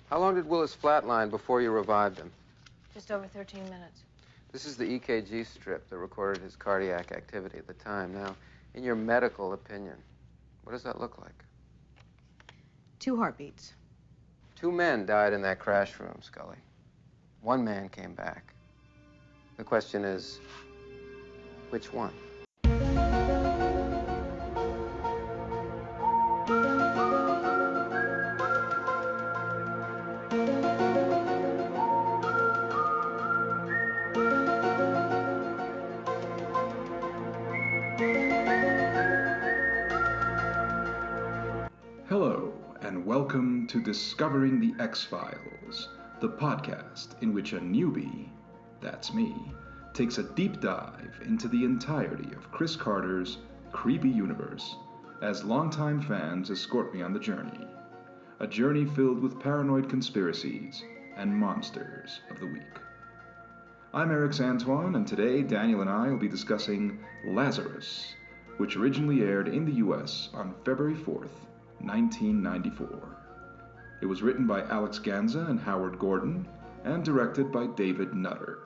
How long did Willis flatline before you revived him? Just over 13 minutes. This is the EKG strip that recorded his cardiac activity at the time. Now, in your medical opinion, what does that look like? 2 heartbeats. 2 men died in that crash room, Scully. 1 man came back. The question is, which one? Hello, and welcome to Discovering the X-Files, the podcast in which a newbie, that's me, takes a deep dive into the entirety of Chris Carter's creepy universe as longtime fans escort me on the journey. A journey filled with paranoid conspiracies and monsters of the week. I'm Erix Antoine, and today Daniel and I will be discussing Lazarus, which originally aired in the US on February 4th, 1994. It was written by Alex Ganza and Howard Gordon, and directed by David Nutter.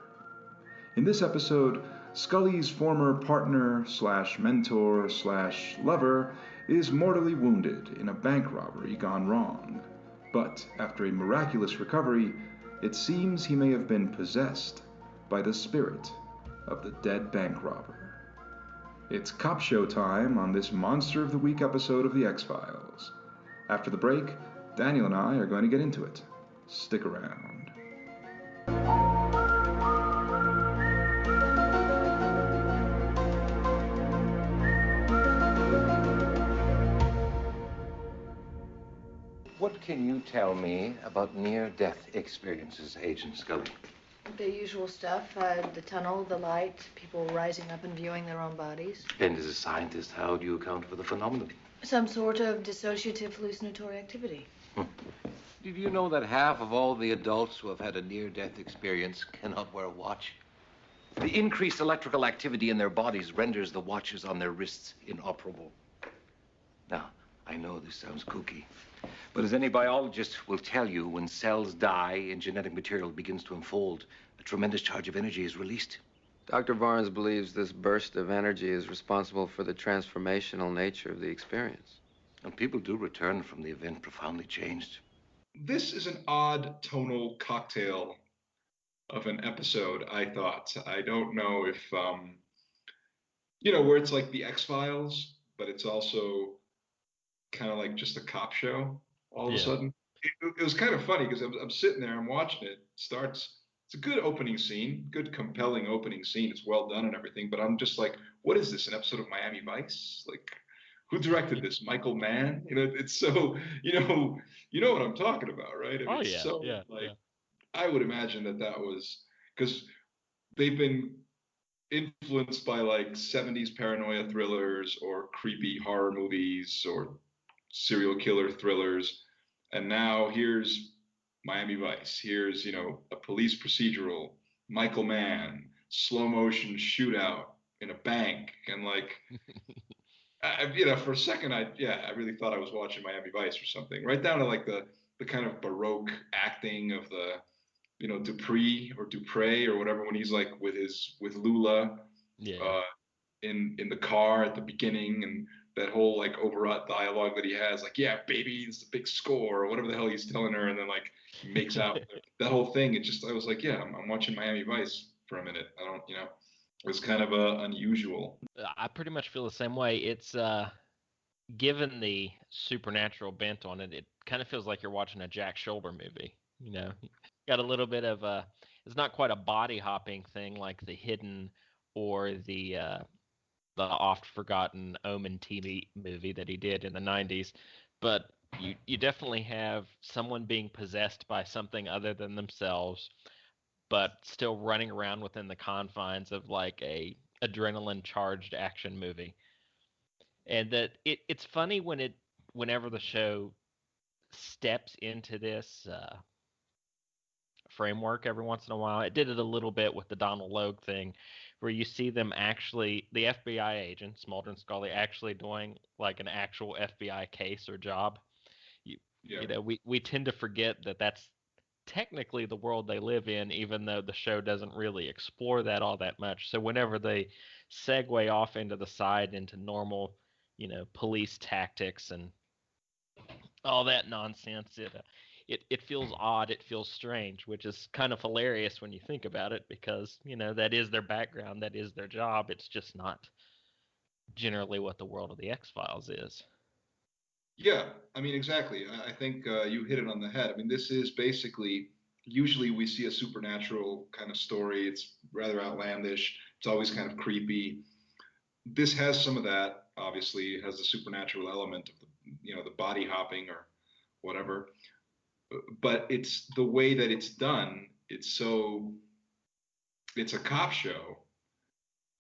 In this episode, Scully's former partner/mentor/lover is mortally wounded in a bank robbery gone wrong. But after a miraculous recovery, it seems he may have been possessed by the spirit of the dead bank robber. It's cop show time on this Monster of the Week episode of The X-Files. After the break, Daniel and I are going to get into it. Stick around. What can you tell me about near-death experiences, Agent Scully? The usual stuff, the tunnel, the light, people rising up and viewing their own bodies. And as a scientist, how do you account for the phenomenon? Some sort of dissociative hallucinatory activity. Did you know that half of all the adults who have had a near-death experience cannot wear a watch? The increased electrical activity in their bodies renders the watches on their wrists inoperable. Now, I know this sounds kooky, but as any biologist will tell you, when cells die and genetic material begins to unfold, a tremendous charge of energy is released. Dr. Barnes believes this burst of energy is responsible for the transformational nature of the experience. And people do return from the event profoundly changed. This is an odd tonal cocktail of an episode, I thought. I don't know if, where it's like the X-Files, but it's also kind of like just a cop show all of a sudden. It was kind of funny because I'm sitting there, I'm watching it. It's a good opening scene, good compelling opening scene. It's well done and everything, but I'm just like, what is this, an episode of Miami Vice? Like, who directed this? Michael Mann? It's so, you know what I'm talking about, right? I mean, I would imagine that was because they've been influenced by like 70s paranoia thrillers or creepy horror movies or serial killer thrillers. And now here's Miami Vice. Here's, a police procedural, Michael Mann, slow motion shootout in a bank. And like, for a second, I really thought I was watching Miami Vice or something, right down to like the kind of Baroque acting of the, Dupre or whatever, when he's like with Lula in the car at the beginning, and that whole like overwrought dialogue that he has, like, yeah, baby, it's the big score, or whatever the hell he's telling her, and then like he makes out that whole thing. I was like, yeah, I'm watching Miami Vice for a minute. It was kind of unusual. I pretty much feel the same way. It's given the supernatural bent on it, it kind of feels like you're watching a Jack Shoulder movie. Got a little bit of it's not quite a body hopping thing like The Hidden or the oft forgotten Omen TV movie that he did in the 90s, but you definitely have someone being possessed by something other than themselves, but still running around within the confines of like a adrenaline charged action movie. And that it's funny whenever the show steps into this framework every once in a while. It did it a little bit with the Donald Logue thing, where you see them actually, the FBI agents, Mulder and Scully, actually doing like an actual FBI case or job. Yeah. You know, we tend to forget that that's technically the world they live in, even though the show doesn't really explore that all that much. So whenever they segue off into the side into normal, police tactics and all that nonsense, it feels odd, it feels strange, which is kind of hilarious when you think about it, because that is their background, that is their job. It's just not generally what the world of the X-Files is. Yeah, I mean, exactly. I think you hit it on the head. I mean, this is basically, usually we see a supernatural kind of story. It's rather outlandish. It's always kind of creepy. This has some of that. Obviously, it has the supernatural element of the body hopping or whatever. But it's the way that it's done. It's a cop show,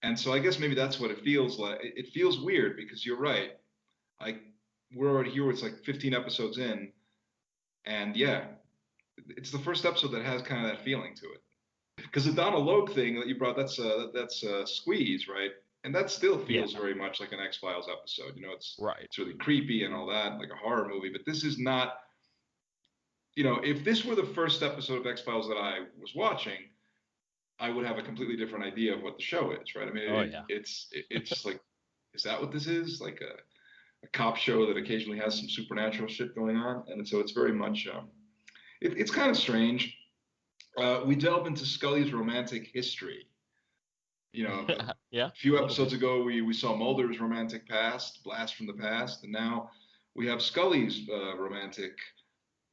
and so I guess maybe that's what it feels like. It feels weird because you're right. Like we're already here. It's like 15 episodes in, and yeah, it's the first episode that has kind of that feeling to it. Because the Donald Logue thing that you brought, that's Squeeze, right? And that still Yeah, feels very much like an X-Files episode. right. It's really creepy and all that, like a horror movie. But this is not. If this were the first episode of X-Files that I was watching, I would have a completely different idea of what the show is, right? I mean, Oh yeah. it's like, is that what this is? Like a cop show that occasionally has some supernatural shit going on, and so it's very much it's kind of strange. We delve into Scully's romantic history. A Yeah, a few little episodes bit. ago we saw Mulder's romantic past, blast from the past, and now we have Scully's romantic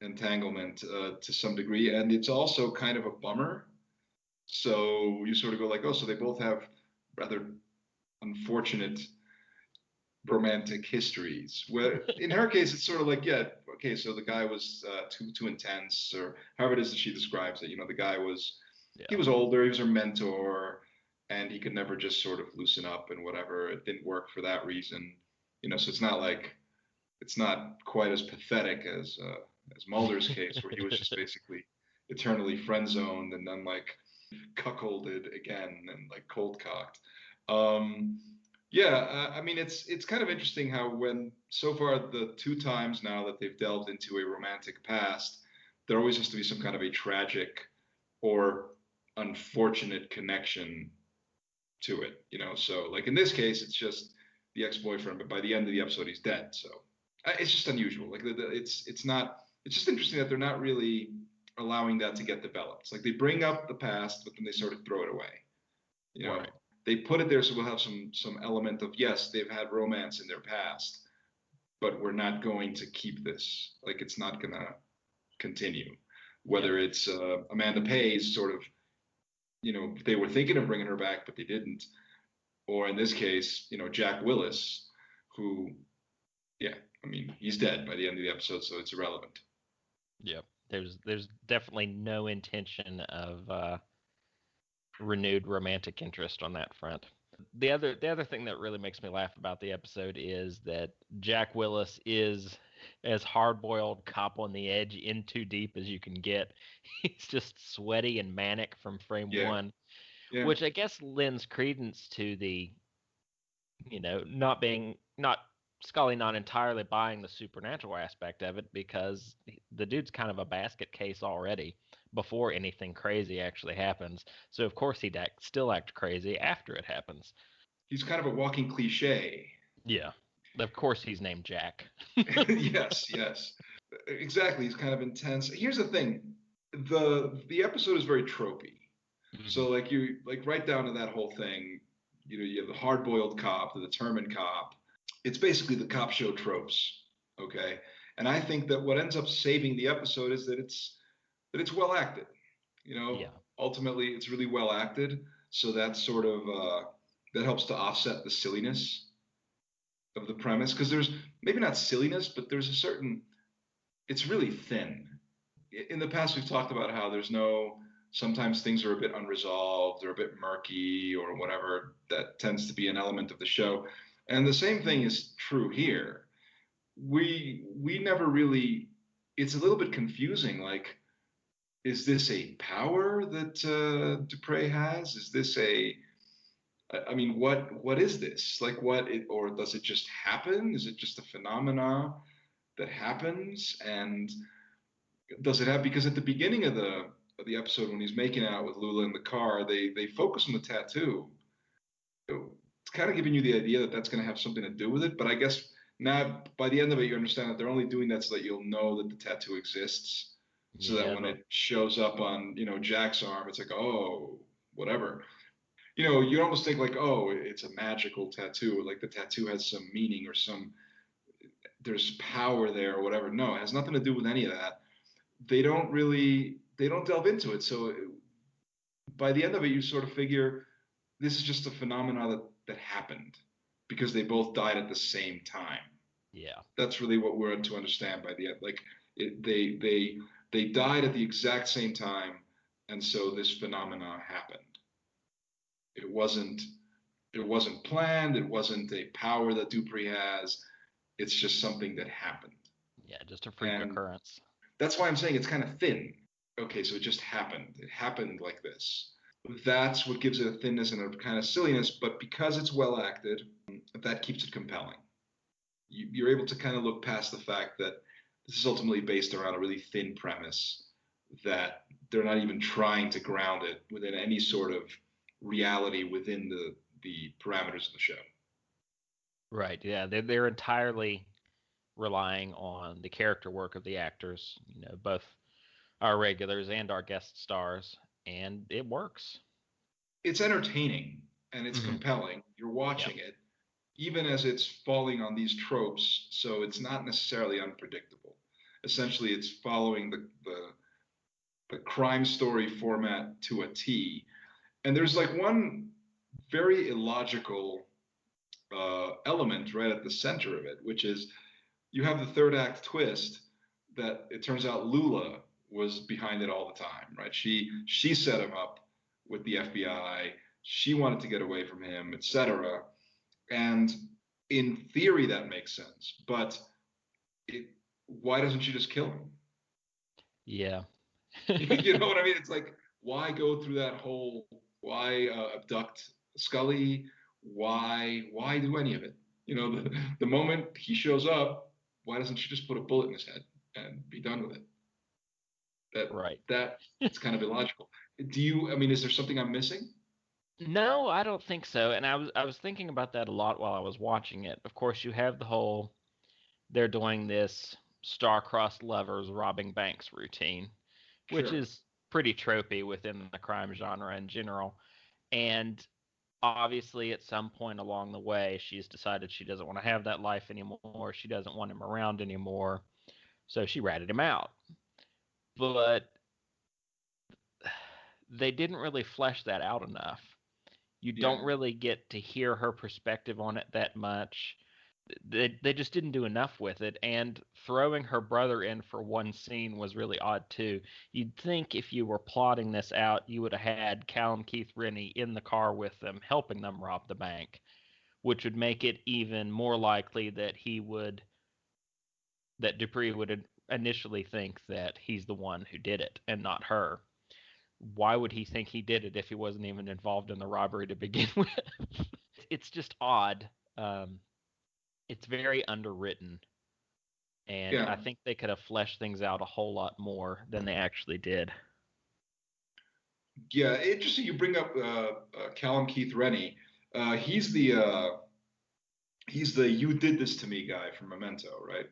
entanglement to some degree, and it's also kind of a bummer. So you sort of go like, oh, so they both have rather unfortunate romantic histories. Where in her case, it's sort of like, yeah, okay, so the guy was too intense, or however it is that she describes it. The guy was he Yeah. was older, he was her mentor, and he could never just sort of loosen up and whatever. It didn't work for that reason. So it's not quite as pathetic as Mulder's case, where he was just basically eternally friend zoned and then like cuckolded again and like cold cocked. Um, yeah, I mean it's kind of interesting how when so far the two times now that they've delved into a romantic past, there always has to be some kind of a tragic or unfortunate connection to it. So like in this case, it's just the ex-boyfriend, but by the end of the episode, he's dead. So it's just unusual. Like it's not. It's just interesting that they're not really allowing that to get developed. It's like they bring up the past, but then they sort of throw it away. You know, Right. they put it there so we'll have some element of yes, they've had romance in their past, but we're not going to keep this. Like it's not gonna continue. Yep. Whether it's Amanda Pays sort of, they were thinking of bringing her back, but they didn't. Or in this case, Jack Willis, who, yeah, I mean, he's dead by the end of the episode, so it's irrelevant. Yep. There's definitely no intention of renewed romantic interest on that front. The other thing that really makes me laugh about the episode is that Jack Willis is as hard-boiled cop on the edge in too deep as you can get. He's just sweaty and manic from frame Yeah, one, yeah, which I guess lends credence to the, not Scully not entirely buying the supernatural aspect of it, because the dude's kind of a basket case already before anything crazy actually happens. So of course he'd still act crazy after it happens. he's kind of a walking cliche. Yeah. Of course he's named Jack. Yes, yes, exactly. He's kind of intense. Here's the thing: the episode is very tropey. So Mhm. like you like right down to that whole thing. You have the hard-boiled cop, the determined cop. It's basically the cop show tropes. Okay, and I think that what ends up saving the episode is that it's well acted. Yeah. Ultimately, it's really well acted. So that sort of that helps to offset the silliness of the premise, because there's maybe not silliness, but there's a certain. It's really thin. In the past, we've talked about how there's no. Sometimes things are a bit unresolved or a bit murky or whatever. That tends to be an element of the show, and the same thing is true here. We never really. It's a little bit confusing. Like, is this a power that Dupre has? Is this I mean, what is this? Like, or does it just happen? Is it just a phenomena? that happens, and does it have, because at the beginning of the episode when he's making out with Lula in the car, they focus on the tattoo. It's kind of giving you the idea that that's going to have something to do with it, but I guess now by the end of it you understand that they're only doing that so that you'll know that the tattoo exists, so that when it shows up on, you know, Jack's arm, it's like, oh, whatever. You know, you almost think like, oh, it's a magical tattoo, like the tattoo has some meaning or there's power there or whatever. No, it has nothing to do with any of that. They don't delve into it. So by the end of it, you sort of figure this is just a phenomenon that happened because they both died at the same time. Yeah. That's really what we're to understand by the end. Like they died at the exact same time, and so this phenomenon happened. It wasn't planned. It wasn't a power that Dupree has. It's just something that happened. Yeah, just a freak occurrence. That's why I'm saying it's kind of thin. Okay, so it just happened. It happened like this. That's what gives it a thinness and a kind of silliness, but because it's well acted, that keeps it compelling. You're able to kind of look past the fact that this is ultimately based around a really thin premise, that they're not even trying to ground it within any sort of reality within the parameters of the show. Right. Yeah, they're entirely relying on the character work of the actors, you know, both our regulars and our guest stars, and it works. It's entertaining and it's compelling. You're watching it, even as it's falling on these tropes, so it's not necessarily unpredictable. Essentially, it's following the crime story format to a T. And there's like one very illogical element right at the center of it, which is you have the third act twist that it turns out Lula was behind it all the time, right? She set him up with the FBI. She wanted to get away from him, etc. And in theory, that makes sense. But why doesn't she just kill him? Yeah. You know what I mean? It's like, why go through that whole, why abduct Scully? Why do any of it? You know, the moment he shows up, why doesn't she just put a bullet in his head and be done with it? That's kind of illogical. Is there something I'm missing? No, I don't think so. And I was thinking about that a lot while I was watching it. Of course, you have the whole they're doing this star-crossed lovers robbing banks routine, which is pretty tropey within the crime genre in general. And obviously, at some point along the way, she's decided she doesn't want to have that life anymore. She doesn't want him around anymore. So she ratted him out. But they didn't really flesh that out enough. You don't really get to hear her perspective on it that much. They just didn't do enough with it, and throwing her brother in for one scene was really odd too. You'd think if you were plotting this out, you would have had Callum Keith Rennie in the car with them, helping them rob the bank, which would make it even more likely that Dupree would initially think that he's the one who did it and not her. Why would he think he did it if he wasn't even involved in the robbery to begin with? It's just odd. It's very underwritten, and I think they could have fleshed things out a whole lot more than they actually did. Yeah, interesting. You bring up Callum Keith Rennie. He's the "You did this to me" guy from Memento, right?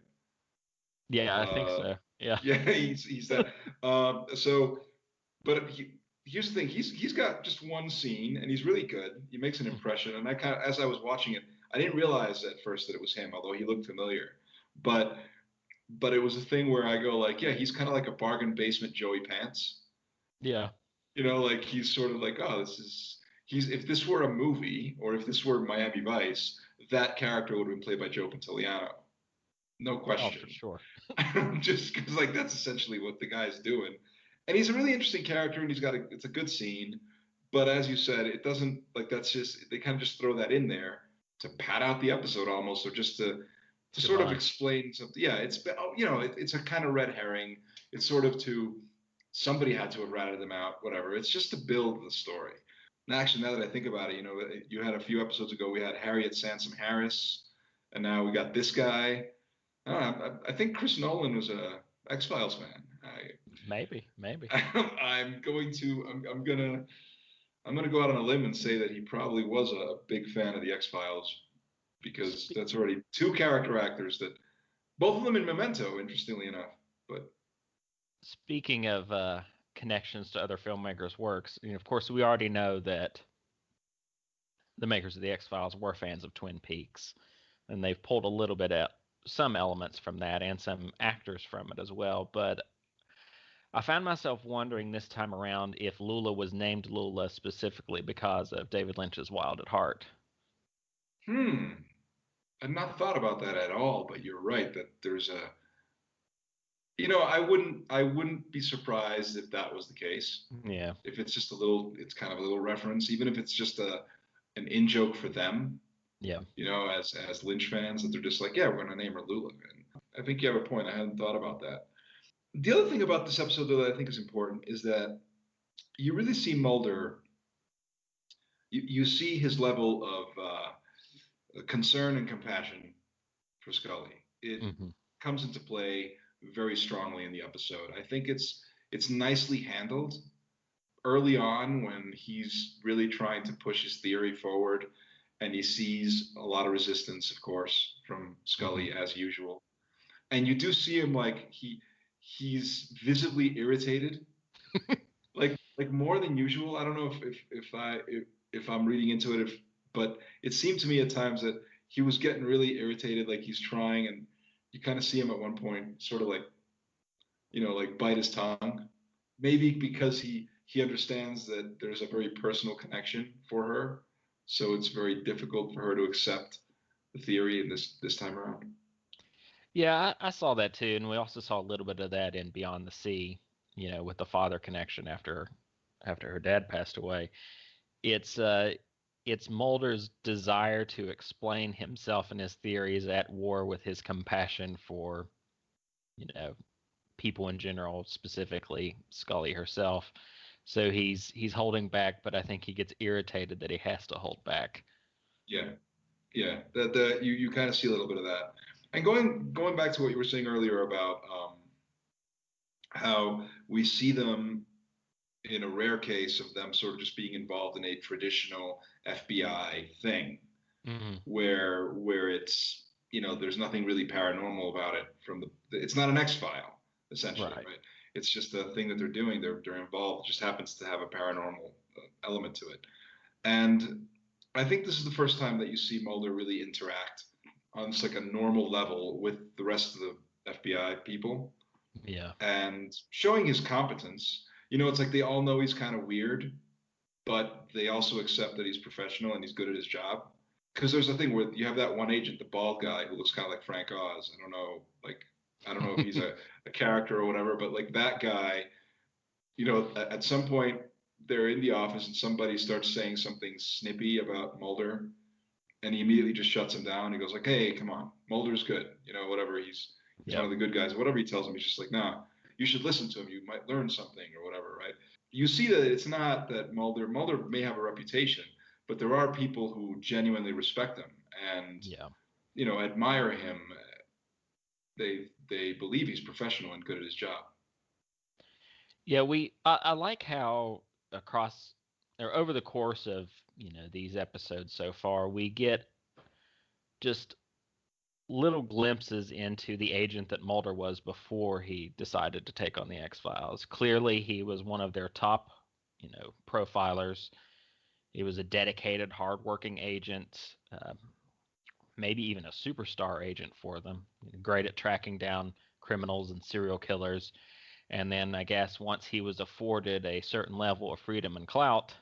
Yeah, I think so. Yeah. Yeah, he's that. But here's the thing: he's got just one scene, and he's really good. He makes an impression, and I kind of, as I was watching it, I didn't realize at first that it was him, although he looked familiar. But it was a thing where I go like, yeah, he's kind of like a bargain basement Joey Pants. Yeah. You know, like he's sort of like, oh, if this were a movie or if this were Miami Vice, that character would have been played by Joe Pantoliano. No question. Oh, for sure. Just because like that's essentially what the guy's doing. And he's a really interesting character, and it's a good scene. But as you said, it doesn't, like, that's just, they kind of just throw that in there to pad out the episode almost, or just to sort of explain something. Yeah, it's a kind of red herring. It's sort of somebody had to have ratted them out, whatever. It's just to build the story. And actually, now that I think about it, you had a few episodes ago, we had Harriet Sansom Harris, and now we got this guy. I think Chris Nolan was a X-Files fan. Maybe. I'm gonna go out on a limb and say that he probably was a big fan of the X-Files because Spe- that's already two character actors that both of them in Memento, interestingly enough. But Speaking of connections to other filmmakers' works, of course, we already know that the makers of the X-Files were fans of Twin Peaks, and they've pulled a little bit of some elements from that and some actors from it as well. But I found myself wondering this time around if Lula was named Lula specifically because of David Lynch's Wild at Heart. hmm, I've not thought about that at all. But you're right that there's a, I wouldn't be surprised if that was the case. Yeah. If it's just a little, it's kind of a little reference, even if it's just an in joke for them. Yeah. As Lynch fans, that they're just like, yeah, we're gonna name her Lula. And I think you have a point. I hadn't thought about that. The other thing about this episode, though, that I think is important is that you really see Mulder. You see his level of concern and compassion for Scully. It Hmm. comes into play very strongly in the episode. I think it's nicely handled early on when he's really trying to push his theory forward, and he sees a lot of resistance, of course, from Scully as usual. And you do see him like he's visibly irritated, like more than usual. I don't know if I'm reading into it, but it seemed to me at times that he was getting really irritated, like he's trying, and you kind of see him at one point, sort of like like bite his tongue, maybe because he understands that there's a very personal connection for her, so it's very difficult for her to accept the theory in this time around. Yeah, I saw that too, and we also saw a little bit of that in Beyond the Sea, with the father connection after her dad passed away. It's it's Mulder's desire to explain himself and his theories at war with his compassion for, you know, people in general, specifically Scully herself. So he's holding back, but I think he gets irritated that he has to hold back. Yeah, yeah. That you kind of see a little bit of that. And going back to what you were saying earlier about how we see them in a rare case of them sort of just being involved in a traditional FBI thing, Hmm. where it's there's nothing really paranormal about it. It's not an X file essentially, Right. right? It's just a thing that they're doing. They're involved. It just happens to have a paranormal element to it. And I think this is the first time that you see Mulder really interact on just like a normal level with the rest of the FBI people Yeah. and showing his competence. It's like they all know he's kind of weird, but they also accept that he's professional and he's good at his job. Because there's a thing where you have that one agent, the bald guy who looks kind of like Frank Oz. I don't know if he's a character or whatever, but like that guy, at some point they're in the office and somebody starts saying something snippy about Mulder, and he immediately just shuts him down. He goes like, "Hey, come on, Mulder's good. Whatever. He's one Yep. of the good guys. Whatever he tells him, he's just like, nah, you should listen to him. You might learn something or whatever, right?" You see that it's not that Mulder may have a reputation, but there are people who genuinely respect him and Yeah. admire him. They believe he's professional and good at his job. Yeah, I like how across or over the course of, these episodes so far, we get just little glimpses into the agent that Mulder was before he decided to take on the X-Files. Clearly, he was one of their top, profilers. He was a dedicated, hardworking agent, maybe even a superstar agent for them. Great at tracking down criminals and serial killers. And then I guess once he was afforded a certain level of freedom and clout,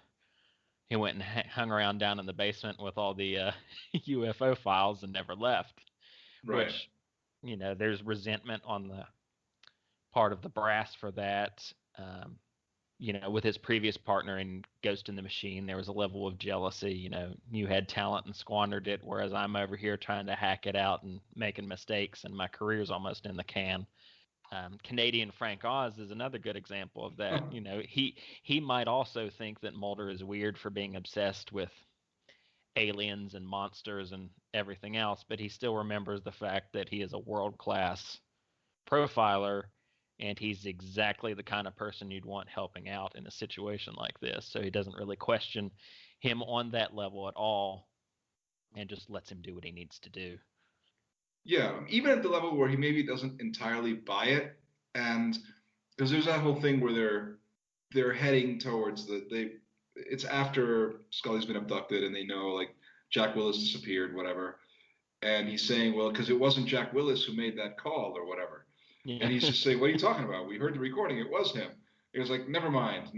he went and hung around down in the basement with all the UFO files and never left. Right. Which, there's resentment on the part of the brass for that. With his previous partner in Ghost in the Machine, there was a level of jealousy. You had talent and squandered it, whereas I'm over here trying to hack it out and making mistakes, and my career's almost in the can. Canadian Frank Oz is another good example of that. He might also think that Mulder is weird for being obsessed with aliens and monsters and everything else, but he still remembers the fact that he is a world-class profiler, and he's exactly the kind of person you'd want helping out in a situation like this. So he doesn't really question him on that level at all, and just lets him do what he needs to do. Yeah, even at the level where he maybe doesn't entirely buy it, and because there's that whole thing where they're heading towards it's after Scully's been abducted and they know like Jack Willis disappeared, whatever, and he's saying, well, because it wasn't Jack Willis who made that call or whatever, and he's just saying, what are you talking about? We heard the recording, it was him. He was like, never mind.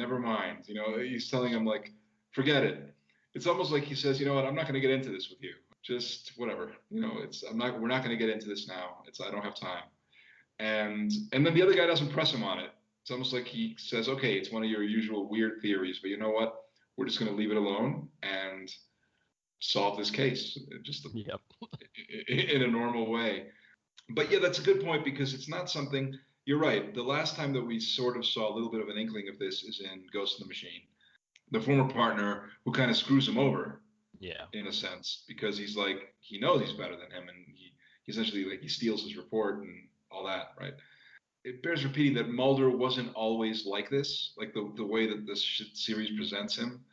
You know, he's telling him like, forget it. It's almost like he says, you know what, I'm not going to get into this with you. Just whatever, you know, we're not going to get into this now. I don't have time. And then the other guy doesn't press him on it. It's almost like he says, okay, it's one of your usual weird theories, but you know what? We're just going to leave it alone and solve this case just in a normal way. But yeah, that's a good point, because it's not something, you're right. The last time that we sort of saw a little bit of an inkling of this is in Ghost in the Machine. The former partner who kind of screws him over. Yeah. In a sense, because he's like, he knows he's better than him, and he essentially, like, he steals his report and all that, right? It bears repeating that Mulder wasn't always like this, like the way that this series presents him.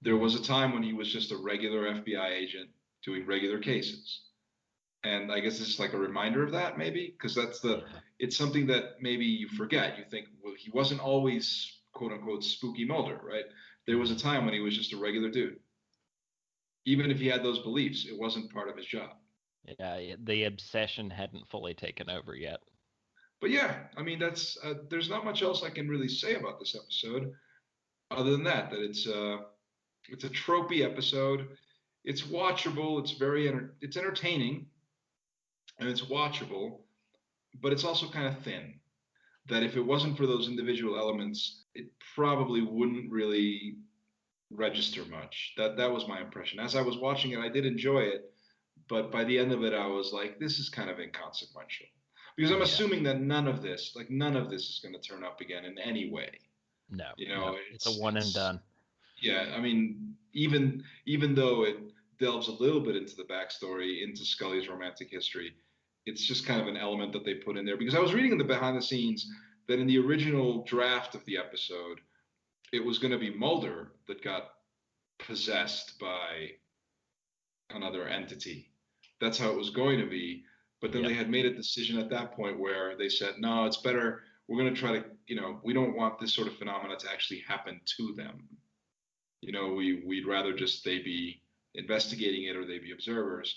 There was a time when he was just a regular FBI agent doing regular cases. And I guess this is like a reminder of that, maybe, because it's something that maybe you forget. You think, well, he wasn't always, quote unquote, spooky Mulder, right? There was a time when he was just a regular dude. Even if he had those beliefs, it wasn't part of his job. Yeah, the obsession hadn't fully taken over yet. But yeah, I mean, there's not much else I can really say about this episode, other than that it's a tropey episode. It's watchable. It's entertaining, and it's watchable, but it's also kind of thin. That if it wasn't for those individual elements, it probably wouldn't really register much. That was my impression. As I was watching it, I did enjoy it, but by the end of it, I was like, this is kind of inconsequential, because I'm assuming that none of this is going to turn up again in any way. No, you know, it's a one and done. Yeah, I mean, even though it delves a little bit into the backstory, into Scully's romantic history, it's just kind of an element that they put in there, because I was reading in the behind the scenes that in the original draft of the episode, it was going to be Mulder that got possessed by another entity. That's how it was going to be. But then they had made a decision at that point where they said, no, it's better. We're going to try to, you know, we don't want this sort of phenomena to actually happen to them. You know, we'd rather just they be investigating it or they be observers.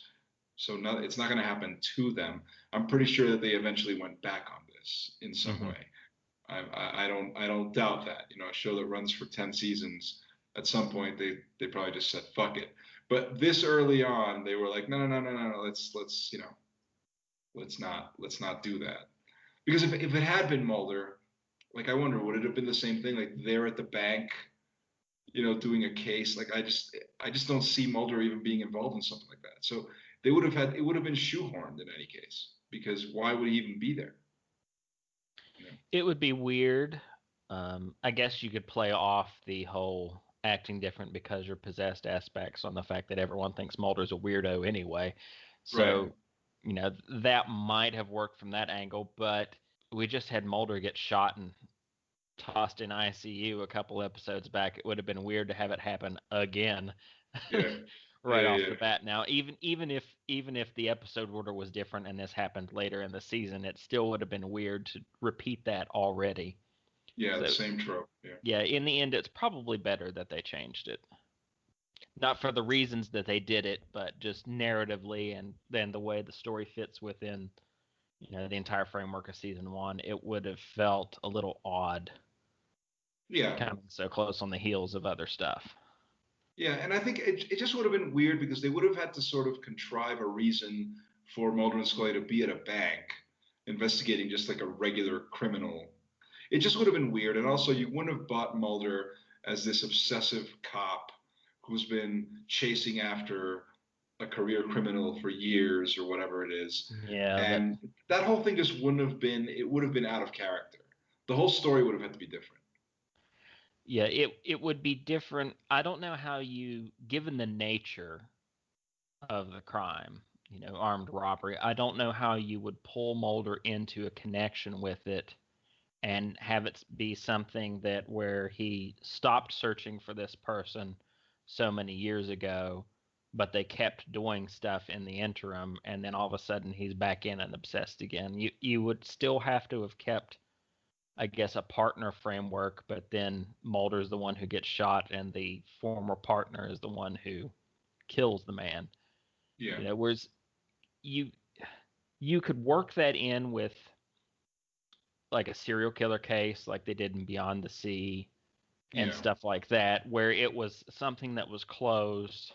So it's not going to happen to them. I'm pretty sure that they eventually went back on this in some way. I don't doubt that. You know, a show that runs for 10 seasons, at some point they probably just said fuck it. But this early on, they were like, no, let's you know, let's not do that. Because if it had been Mulder, like, I wonder, would it have been the same thing? Like, they're at the bank, you know, doing a case. Like, I just don't see Mulder even being involved in something like that. So it would have been shoehorned in any case, because why would he even be there? It would be weird. I guess you could play off the whole acting different because you're possessed aspects on the fact that everyone thinks Mulder's a weirdo anyway. So, you know, that might have worked from that angle, but we just had Mulder get shot and tossed in ICU a couple episodes back. It would have been weird to have it happen again. Yeah. Off the bat. Now, even if the episode order was different and this happened later in the season, it still would have been weird to repeat that already. Yeah, so, the same trope. Yeah, in the end, it's probably better that they changed it. Not for the reasons that they did it, but just narratively, and then the way the story fits within, you know, the entire framework of season 1. It would have felt a little odd. Yeah. Coming so close on the heels of other stuff. Yeah, and I think it just would have been weird, because they would have had to sort of contrive a reason for Mulder and Scully to be at a bank investigating just like a regular criminal. It just would have been weird. And also, you wouldn't have bought Mulder as this obsessive cop who's been chasing after a career criminal for years or whatever it is. Yeah. And that whole thing just would have been out of character. The whole story would have had to be different. Yeah, it would be different. I don't know how given the nature of the crime, armed robbery. I don't know how you would pull Mulder into a connection with it and have it be something that where he stopped searching for this person so many years ago, but they kept doing stuff in the interim, and then all of a sudden he's back in and obsessed again. You would still have to have kept, I guess, a partner framework, but then Mulder's the one who gets shot, and the former partner is the one who kills the man. Yeah. Whereas you you could work that in with like a serial killer case, like they did in Beyond the Sea and Yeah. stuff like that, where it was something that was closed,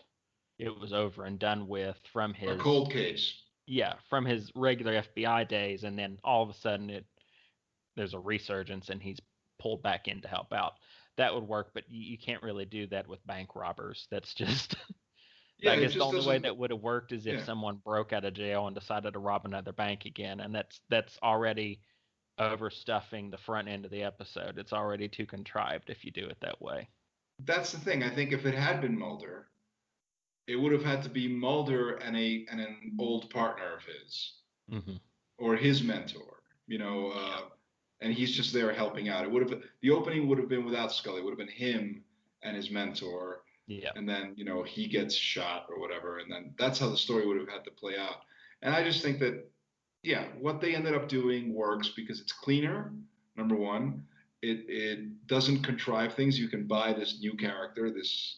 it was over and done with from A his cold case. from his regular FBI days, and then all of a sudden there's a resurgence and he's pulled back in to help out. That would work, but you can't really do that with bank robbers. That's just Yeah, I it guess the just only way doesn't. that would have worked is if Yeah. someone broke out of jail and decided to rob another bank again, and that's already overstuffing the front end of the episode. It's already too contrived if you do it that way. That's the thing. I think if it had been Mulder, it would have had to be Mulder and an old partner of his Mm-hmm. or his mentor, and he's just there helping out. It would have the opening would have been without Scully. It would have been him and his mentor, Yeah. and then he gets shot or whatever, and then that's how the story would have had to play out. And I just think that what they ended up doing works because it's cleaner. Number one, it doesn't contrive things. You can buy this new character, this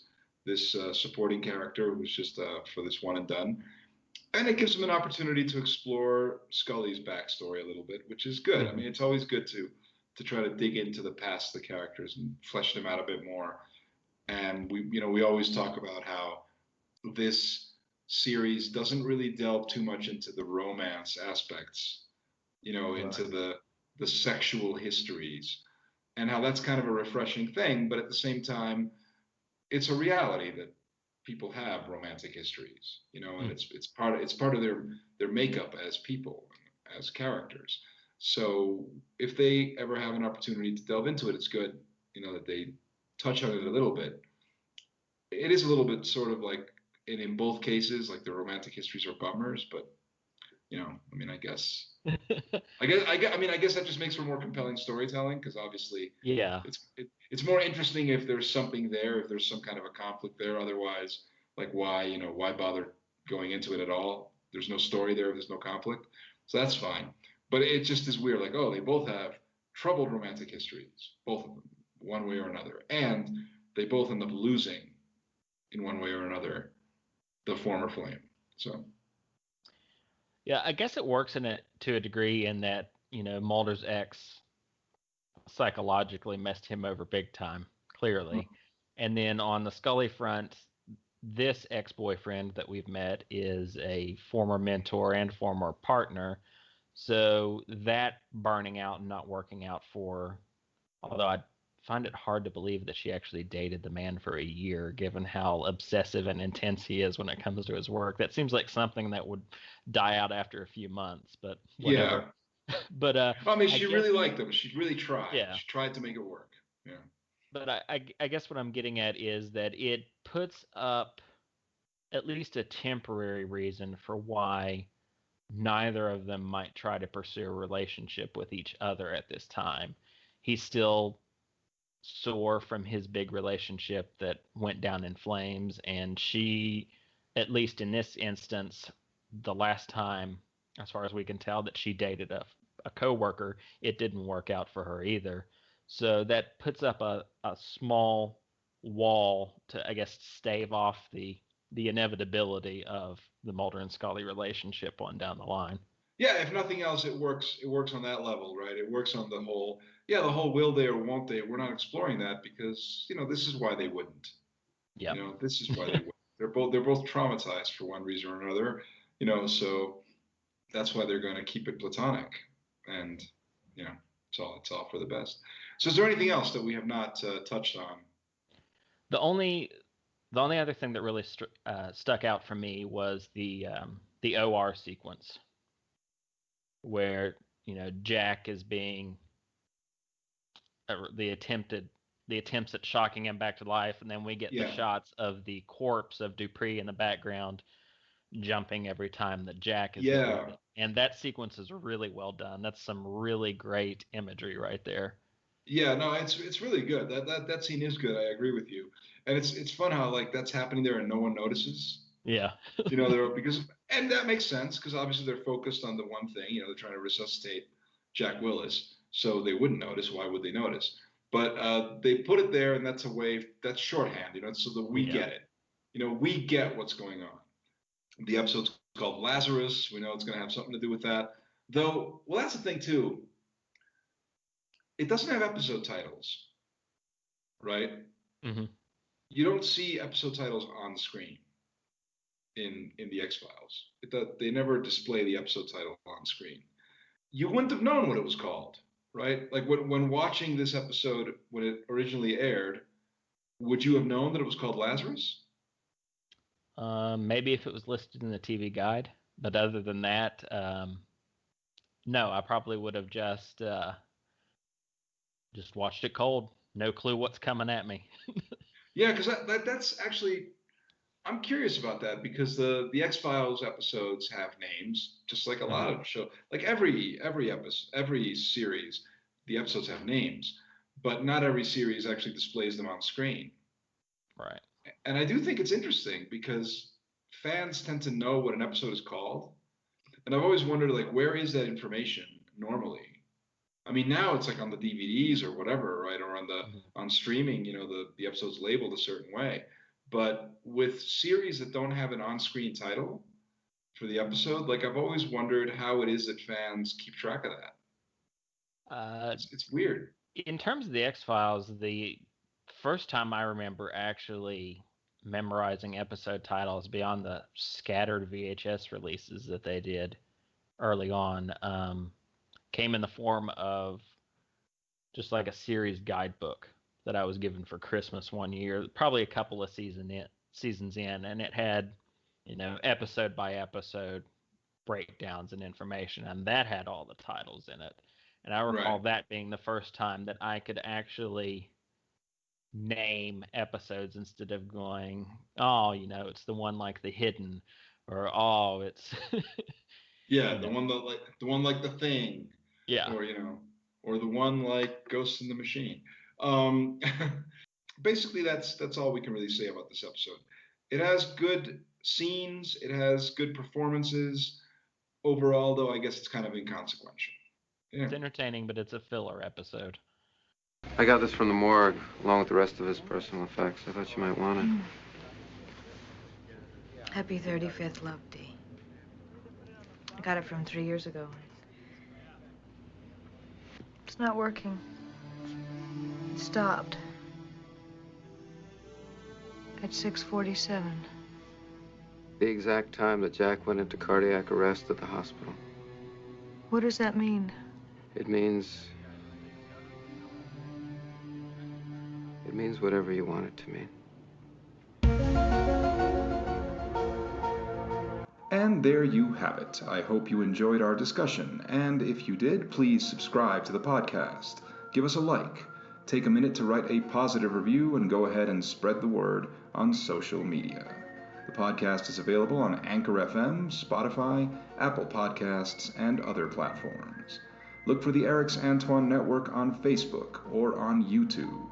supporting character who's just for this one and done, and it gives them an opportunity to explore Scully's backstory a little bit, which is good. I Mm-hmm. mean, it's always good to try to dig into the past of the characters and flesh them out a bit more. And we always talk about how this series doesn't really delve too much into the romance aspects, into Right. the sexual histories, and how that's kind of a refreshing thing. But at the same time, it's a reality that people have romantic histories, and it's part of their makeup as people, as characters. So if they ever have an opportunity to delve into it, it's good, that they touch on it a little bit. It is a little bit sort of like in both cases, like the romantic histories are bummers, but I mean, I guess that just makes for more compelling storytelling because obviously Yeah. it's more interesting if there's something there, if there's some kind of a conflict there. Otherwise, like why bother going into it at all? There's no story there if there's no conflict, so that's fine. But it just is weird. Like, oh, they both have troubled romantic histories, both of them, one way or another, and they both end up losing in one way or another the former flame. So Yeah, I guess it works in it to a degree in that, Mulder's ex psychologically messed him over big time, clearly. And then on the Scully front, this ex-boyfriend that we've met is a former mentor and former partner. So that burning out and not working out for, although I find it hard to believe that she actually dated the man for a year, given how obsessive and intense he is when it comes to his work. That seems like something that would die out after a few months, but yeah, whatever. But I mean, I she guess, really liked them. She really tried. yeah. She tried to make it work. Yeah. But I guess what I'm getting at is that it puts up at least a temporary reason for why neither of them might try to pursue a relationship with each other at this time. He's still sore from his big relationship that went down in flames, and she, at least in this instance, the last time, as far as we can tell, that she dated a coworker, it didn't work out for her either. So that puts up a small wall to, I guess, stave off the inevitability of the Mulder and Scully relationship on down the line. Yeah, if nothing else, it works. It works on that level, right? It works on the whole will they or won't they. We're not exploring that because this is why they wouldn't. Yep. This is why they wouldn't. They're both traumatized for one reason or another. So that's why they're going to keep it platonic, and it's all for the best. So is there anything else that we have not touched on? The only the only other thing that really stuck out for me was the OR sequence where Jack is being the attempts at shocking him back to life, and then we get the Yeah, shots of the corpse of Dupree in the background jumping every time that Jack is hit Yeah. with it. And that sequence is really well done. That's some really great imagery right there. Yeah, no, it's really good. That scene is good. I agree with you. And it's fun how like that's happening there and no one notices. Yeah. And that makes sense because obviously they're focused on the one thing, they're trying to resuscitate Jack Willis, so they wouldn't notice. Why would they notice? But they put it there, and that's a way, that's shorthand, so that we get it. We get what's going on. The episode's called Lazarus. We know it's going to have something to do with that. Though, well, that's the thing too. It doesn't have episode titles, right? Mm-hmm. You don't see episode titles on screen in the X-Files. They never display the episode title on screen. You wouldn't have known what it was called, right? Like when watching this episode when it originally aired, would you have known that it was called Lazarus? Maybe if it was listed in the TV guide, but other than that, no, I probably would have just watched it cold. No clue what's coming at me. Yeah, because that's actually, I'm curious about that because the X-Files episodes have names, just like a lot of shows. Like every episode, every series, the episodes have names, but not every series actually displays them on screen. Right. And I do think it's interesting because fans tend to know what an episode is called. And I've always wondered, like, where is that information normally? I mean, now it's like on the DVDs or whatever, right? Or on streaming, the episode's labeled a certain way. But with series that don't have an on-screen title for the episode, like I've always wondered how it is that fans keep track of that. It's weird. In terms of the X-Files, the first time I remember actually memorizing episode titles beyond the scattered VHS releases that they did early on came in the form of just like a series guidebook that I was given for Christmas one year, probably a couple of seasons in, and it had, episode by episode breakdowns and information, and that had all the titles in it. And I recall that being the first time that I could actually name episodes instead of going, oh, it's the one like The Hidden, or oh, it's the one like The Thing, or or the one like Ghost in the Machine. Basically, that's all we can really say about this episode. It has good scenes, it has good performances. Overall, though, I guess it's kind of inconsequential. Yeah. It's entertaining, but it's a filler episode. I got this from the morgue, along with the rest of his personal effects. I thought you might want it. Happy 35th Love Day. I got it from 3 years ago. It's not working. It stopped. At 6:47. The exact time that Jack went into cardiac arrest at the hospital. What does that mean? It means whatever you want it to mean. And there you have it. I hope you enjoyed our discussion, and if you did, please subscribe to the podcast. Give us a like. Take a minute to write a positive review and go ahead and spread the word on social media. The podcast is available on Anchor FM, Spotify, Apple Podcasts, and other platforms. Look for the Erix Antoine Network on Facebook or on YouTube.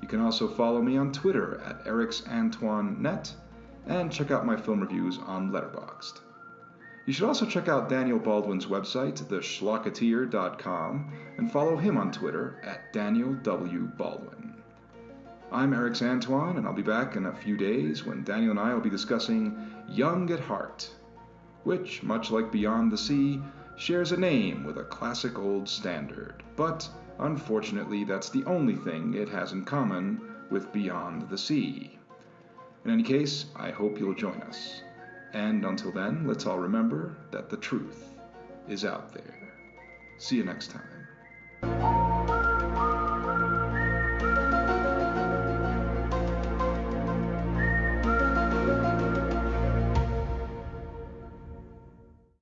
You can also follow me on Twitter at ErixAntoineNet and check out my film reviews on Letterboxd. You should also check out Daniel Baldwin's website, theschlocketeer.com, and follow him on Twitter at Daniel W. Baldwin. I'm Erix Antoine, and I'll be back in a few days when Daniel and I will be discussing Young at Heart, which, much like Beyond the Sea, shares a name with a classic old standard, but unfortunately that's the only thing it has in common with Beyond the Sea. In any case, I hope you'll join us. And until then, let's all remember that the truth is out there. See you next time.